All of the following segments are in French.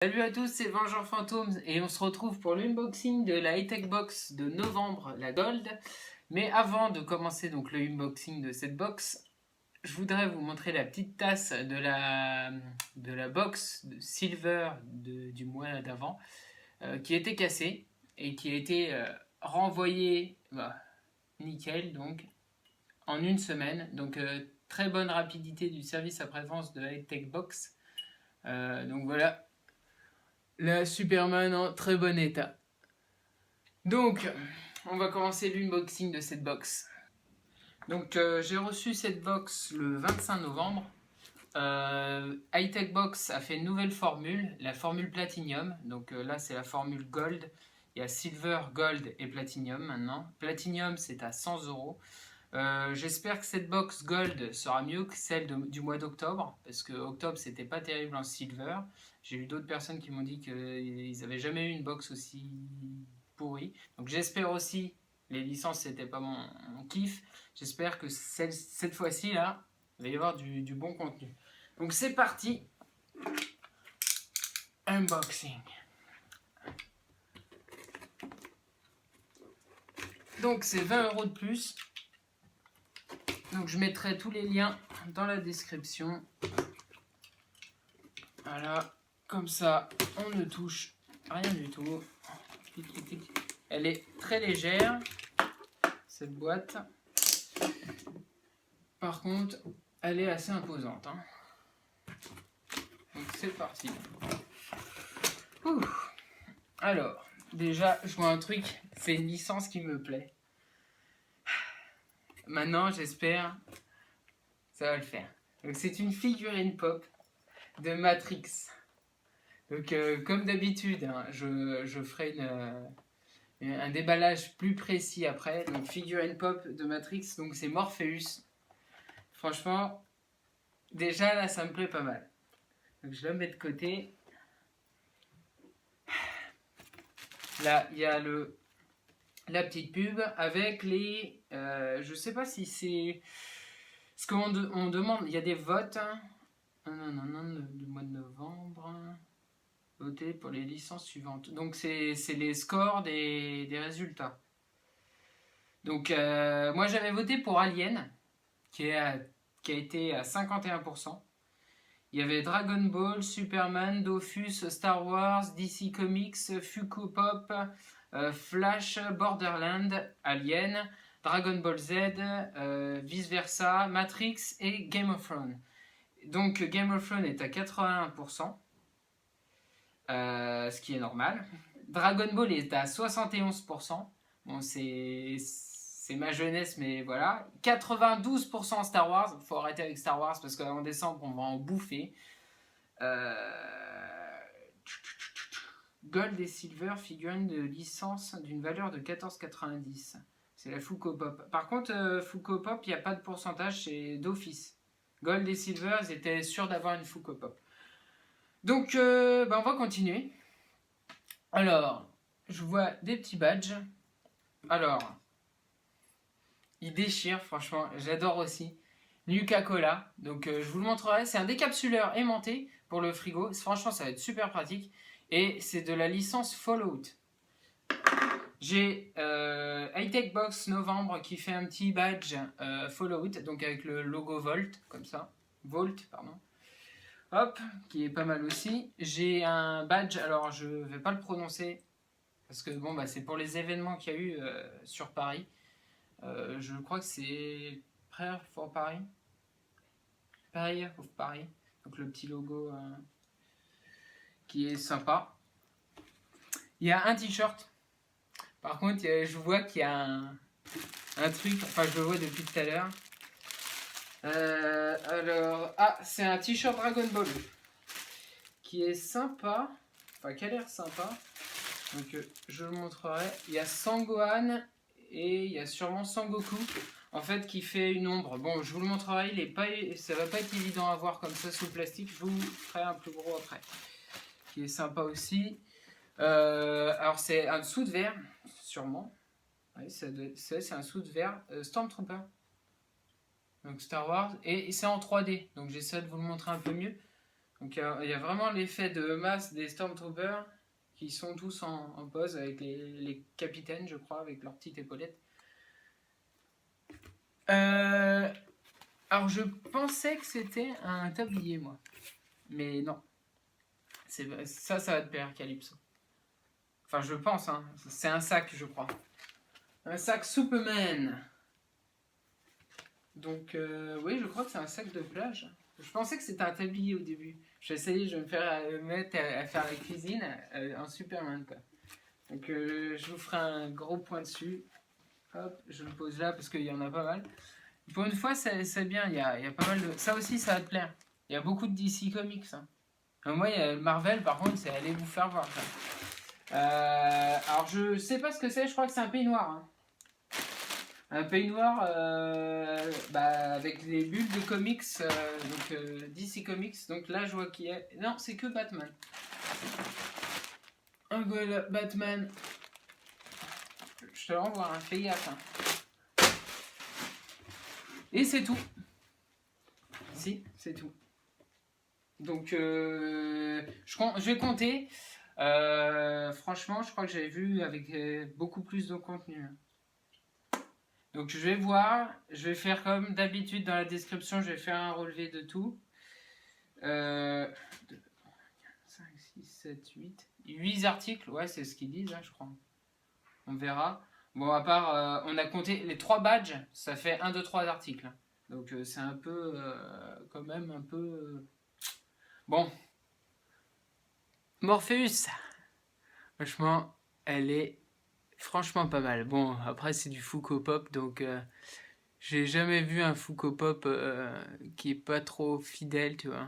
Salut à tous, c'est Vengeur Fantômes et on se retrouve pour l'unboxing de la High-Tech Box de novembre, la Gold. Mais avant de commencer donc le unboxing de cette box, je voudrais vous montrer la petite tasse de la box de Silver du mois d'avant qui était cassée et qui a été renvoyée nickel donc en une semaine. Donc très bonne rapidité du service après-vente de la High-Tech Box. Donc voilà. La Superman en très bon état. Donc, on va commencer l'unboxing de cette box. Donc, j'ai reçu cette box le 25 novembre. High-Tech Box a fait une nouvelle formule, la formule Platinum. Donc là, c'est la formule Gold. Il y a Silver, Gold et Platinum maintenant. Platinum, c'est à 100 euros. J'espère que cette box Gold sera mieux que celle du mois d'octobre, parce que octobre c'était pas terrible en Silver. J'ai eu d'autres personnes qui m'ont dit qu'ils n'avaient jamais eu une box aussi pourrie. Donc j'espère aussi, les licences c'était pas mon kiff, j'espère que cette fois-ci là, il va y avoir du bon contenu. Donc c'est parti, unboxing. Donc c'est 20 euros de plus. Donc je mettrai tous les liens dans la description. Voilà, comme ça on ne touche rien du tout. Elle est très légère, cette boîte. Par contre, elle est assez imposante. Donc c'est parti. Ouh. Alors, déjà, je vois un truc, c'est une licence qui me plaît. Maintenant, j'espère ça va le faire. Donc c'est une figurine pop de Matrix. Donc comme d'habitude, je ferai un déballage plus précis après. Donc figurine pop de Matrix, donc c'est Morpheus. Franchement, déjà là ça me plaît pas mal. Donc je la mets de côté. Là il y a la petite pub avec les... je sais pas si c'est... Ce qu'on demande, il y a des votes. Du mois de novembre. Voter pour les licences suivantes. Donc c'est les scores des résultats. Donc moi j'avais voté pour Alien, qui a été à 51%. Il y avait Dragon Ball, Superman, Dofus, Star Wars, DC Comics, Funko Pop, Flash, Borderland, Alien, Dragon Ball Z, vice versa, Matrix et Game of Thrones. Donc Game of Thrones est à 81%, ce qui est normal. Dragon Ball est à 71%. Bon, c'est ma jeunesse, mais voilà. 92% Star Wars. Faut arrêter avec Star Wars parce qu'en décembre, on va en bouffer. Gold et Silver, figurine de licence d'une valeur de 14,90. C'est la Funko Pop. Par contre, Funko Pop, il n'y a pas de pourcentage, c'est d'office. Gold et Silver, ils étaient sûrs d'avoir une Funko Pop. Donc, on va continuer. Alors, je vois des petits badges. Alors, il déchire, franchement, j'adore aussi. Nuka-Cola, donc je vous le montrerai. C'est un décapsuleur aimanté pour le frigo. Franchement, ça va être super pratique. Et c'est de la licence Fallout. J'ai High-Tech Box novembre qui fait un petit badge Fallout, donc avec le logo Volt, comme ça. Volt, pardon. Hop, qui est pas mal aussi. J'ai un badge, alors je vais pas le prononcer, parce que bon, c'est pour les événements qu'il y a eu sur Paris. Je crois que c'est Prayer for Paris. Prayer of Paris. Donc le petit logo qui est sympa. Il y a un t-shirt. Par contre, je vois qu'il y a un truc, enfin je le vois depuis tout à l'heure. Alors, c'est un t-shirt Dragon Ball qui est sympa, enfin qui a l'air sympa. Donc je le montrerai. Il y a Sangohan et il y a sûrement Sangoku, en fait, qui fait une ombre. Bon, je vous le montrerai. Ça va pas être évident à voir comme ça sous le plastique. Je vous ferai un plus gros après, qui est sympa aussi. Alors c'est un dessous de verre, sûrement. Oui, c'est un sous de verre Stormtrooper. Donc Star Wars, et c'est en 3D, donc j'essaie de vous le montrer un peu mieux. Donc il y a vraiment l'effet de masse des Stormtroopers qui sont tous en pose avec les capitaines, je crois, avec leurs petites épaulettes. Alors je pensais que c'était un tablier, moi. Mais non. Ça va te plaire, Calypso. Enfin, je pense, hein. C'est un sac, je crois. Un sac Superman. Donc, oui, je crois que c'est un sac de plage. Je pensais que c'était un tablier au début. J'ai essayé, je vais me faire mettre à faire la cuisine en Superman, quoi. Donc, je vous ferai un gros point dessus. Hop, je le pose là parce qu'il y en a pas mal. Pour une fois, c'est bien. Il y a pas mal de... Ça aussi, ça va te plaire. Il y a beaucoup de DC Comics. Hein. Moi, il y a Marvel, par contre, c'est aller vous faire voir. Alors, je sais pas ce que c'est. Je crois que c'est un peignoir. Hein. Un peignoir avec les bulles de comics, DC Comics. Donc là, je vois qu'il y a... Non, c'est que Batman. Voilà, Batman. Je te l'envoie, hein, fais gaffe. Hein. Et c'est tout. Si, c'est tout. Donc, je vais compter. Franchement, je crois que j'avais vu avec beaucoup plus de contenu. Donc, je vais voir. Je vais faire comme d'habitude dans la description. Je vais faire un relevé de tout. 2, 5, 6, 7, 8 articles. Ouais, c'est ce qu'ils disent, hein, je crois. On verra. Bon, à part, on a compté les 3 badges. Ça fait 1, 2, 3 articles. Donc, c'est un peu, quand même, un peu... Bon. Morpheus. Franchement, elle est franchement pas mal. Bon, après, c'est du Funko Pop, donc j'ai jamais vu un Funko Pop qui est pas trop fidèle, tu vois.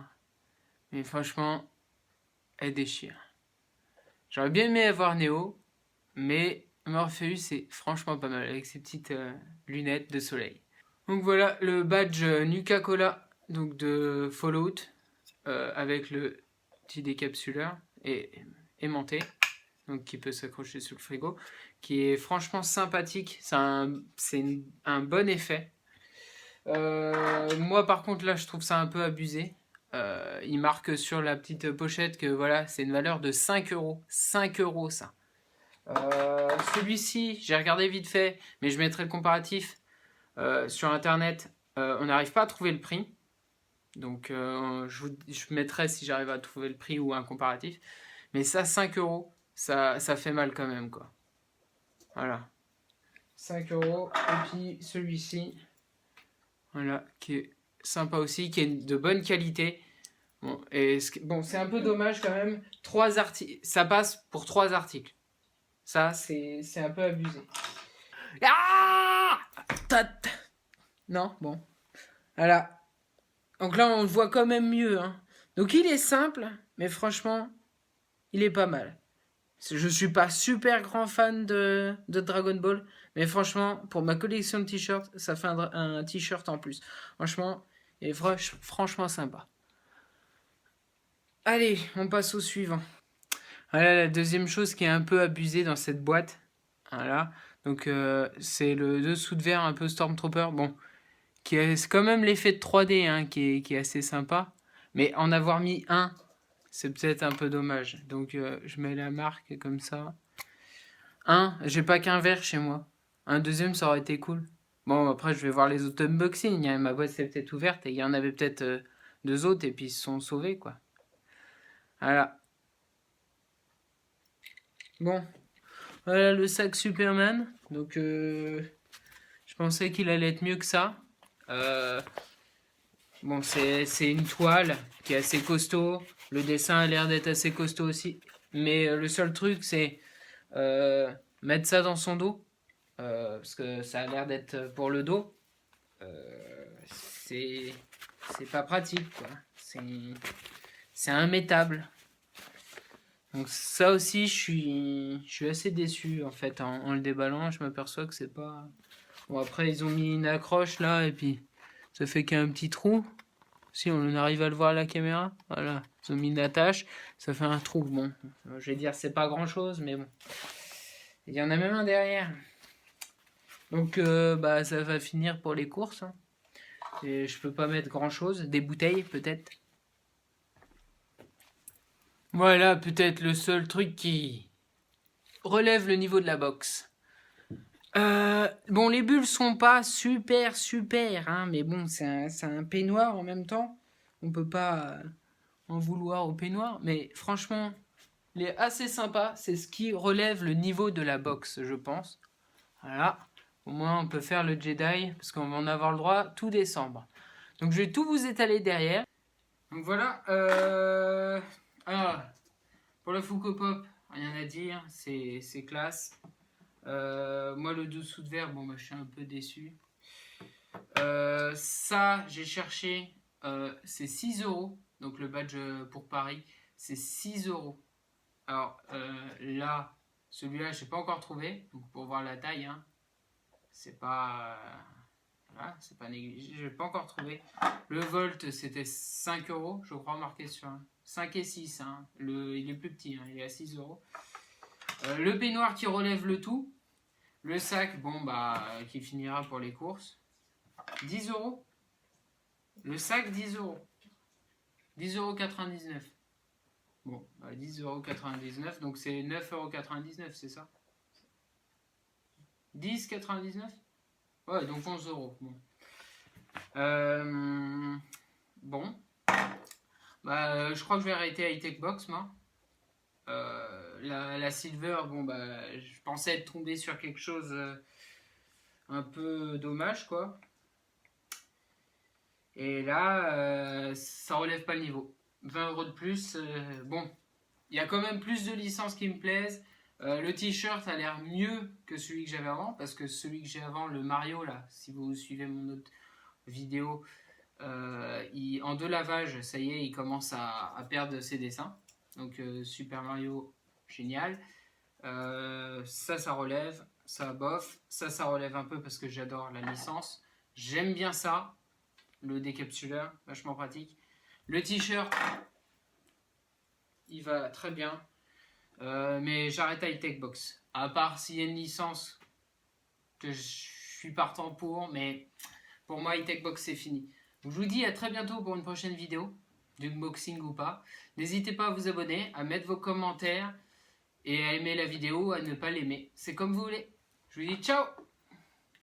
Mais franchement, elle déchire. J'aurais bien aimé avoir Neo, mais Morpheus est franchement pas mal, avec ses petites lunettes de soleil. Donc voilà, le badge Nuka-Cola, donc de Fallout, avec le petit décapsuleur et aimanté. Donc qui peut s'accrocher sur le frigo, qui est franchement sympathique. C'est un bon effet. Moi, par contre, là, je trouve ça un peu abusé. Il marque sur la petite pochette que voilà, c'est une valeur de 5 euros. 5 euros, ça. Celui-ci, j'ai regardé vite fait, mais je mettrai le comparatif sur Internet. On n'arrive pas à trouver le prix. Donc, je mettrai si j'arrive à trouver le prix ou un comparatif. Mais ça, 5 euros. Ça fait mal quand même, quoi. Voilà. 5 euros. Et puis celui-ci, voilà, qui est sympa aussi, qui est de bonne qualité. Bon, c'est un peu dommage quand même. 3 articles. Ça passe pour 3 articles. Ça, c'est un peu abusé. Ah non, bon. Voilà. Donc là, on le voit quand même mieux. Hein. Donc il est simple, mais franchement, il est pas mal. Je suis pas super grand fan de Dragon Ball, mais franchement, pour ma collection de t-shirts, ça fait un t-shirt en plus. Franchement, il est franchement sympa. Allez, on passe au suivant. Voilà la deuxième chose qui est un peu abusée dans cette boîte. Voilà. Donc c'est le dessous de verre un peu Stormtrooper. Bon, c'est quand même l'effet de 3D hein, qui est assez sympa. Mais en avoir mis un, c'est peut-être un peu dommage. Donc je mets la marque comme ça. J'ai pas qu'un verre chez moi. Un deuxième, ça aurait été cool. Bon, après, je vais voir les autres unboxings. Ma boîte s'est peut-être ouverte et il y en avait peut-être 2 autres et puis ils se sont sauvés, quoi. Voilà. Bon. Voilà le sac Superman. Donc, je pensais qu'il allait être mieux que ça. Bon, c'est une toile qui est assez costaud. Le dessin a l'air d'être assez costaud aussi. Mais le seul truc, c'est mettre ça dans son dos. Parce que ça a l'air d'être pour le dos. C'est pas pratique, quoi. C'est immétable. Donc ça aussi, je suis assez déçu, en fait. En le déballant, je m'aperçois que c'est pas... Bon, après, ils ont mis une accroche, là, et puis ça fait qu'un petit trou. Si on arrive à le voir à la caméra, voilà. Ils ont mis une attache, ça fait un trou. Bon, je vais dire, c'est pas grand-chose, mais bon. Il y en a même un derrière. Donc, ça va finir pour les courses. Hein. Et je peux pas mettre grand chose. Des bouteilles, peut-être. Voilà, peut-être le seul truc qui relève le niveau de la boxe. Bon, les bulles sont pas super, hein, mais bon, c'est un peignoir en même temps. On peut pas en vouloir au peignoir, mais franchement, il est assez sympa. C'est ce qui relève le niveau de la boxe, je pense. Voilà. Au moins, on peut faire le Jedi, parce qu'on va en avoir le droit tout décembre. Donc, je vais tout vous étaler derrière. Donc, voilà. Alors, pour le Funko Pop, rien à dire. C'est classe. Moi, le dessous de verre, bon, bah, je suis un peu déçu. Ça, j'ai cherché. C'est 6 euros. Donc, le badge pour Paris, c'est 6 euros. Alors, là, celui-là, je n'ai pas encore trouvé. Donc, pour voir la taille, hein, c'est pas. Voilà, c'est pas négligé. Je n'ai pas encore trouvé. Le Volt, c'était 5 euros, je crois, marqué sur 5 et 6. Hein. Il est plus petit, hein, il est à 6 euros. Le peignoir qui relève le tout. Le sac, bon, bah, qui finira pour les courses. 10 euros. Le sac, 10 euros. 10,99 €. Bon, bah, 10,99 €, donc c'est 9,99 €, c'est ça? 10,99 €. Ouais, donc 11 euros. Bon. Bon. Bah, je crois que je vais arrêter à Hightech Box, moi. La Silver, bon, bah, je pensais être tombé sur quelque chose un peu dommage, quoi. Et là, ça relève pas le niveau. 20 € de plus, bon. Il y a quand même plus de licences qui me plaisent. Le t-shirt a l'air mieux que celui que j'avais avant, parce que celui que j'ai avant, le Mario, là, si vous suivez mon autre vidéo, en 2 lavages, ça y est, il commence à perdre ses dessins. Donc Super Mario, génial. Ça relève, ça bof. Ça relève un peu parce que j'adore la licence. J'aime bien ça, le décapsuleur, vachement pratique. Le t-shirt, il va très bien. Mais j'arrête à Hightech Box. À part s'il y a une licence que je suis partant pour, mais pour moi, Hightech Box, c'est fini. Donc, je vous dis à très bientôt pour une prochaine vidéo, d'unboxing ou pas. N'hésitez pas à vous abonner, à mettre vos commentaires et à aimer la vidéo, à ne pas l'aimer. C'est comme vous voulez. Je vous dis ciao!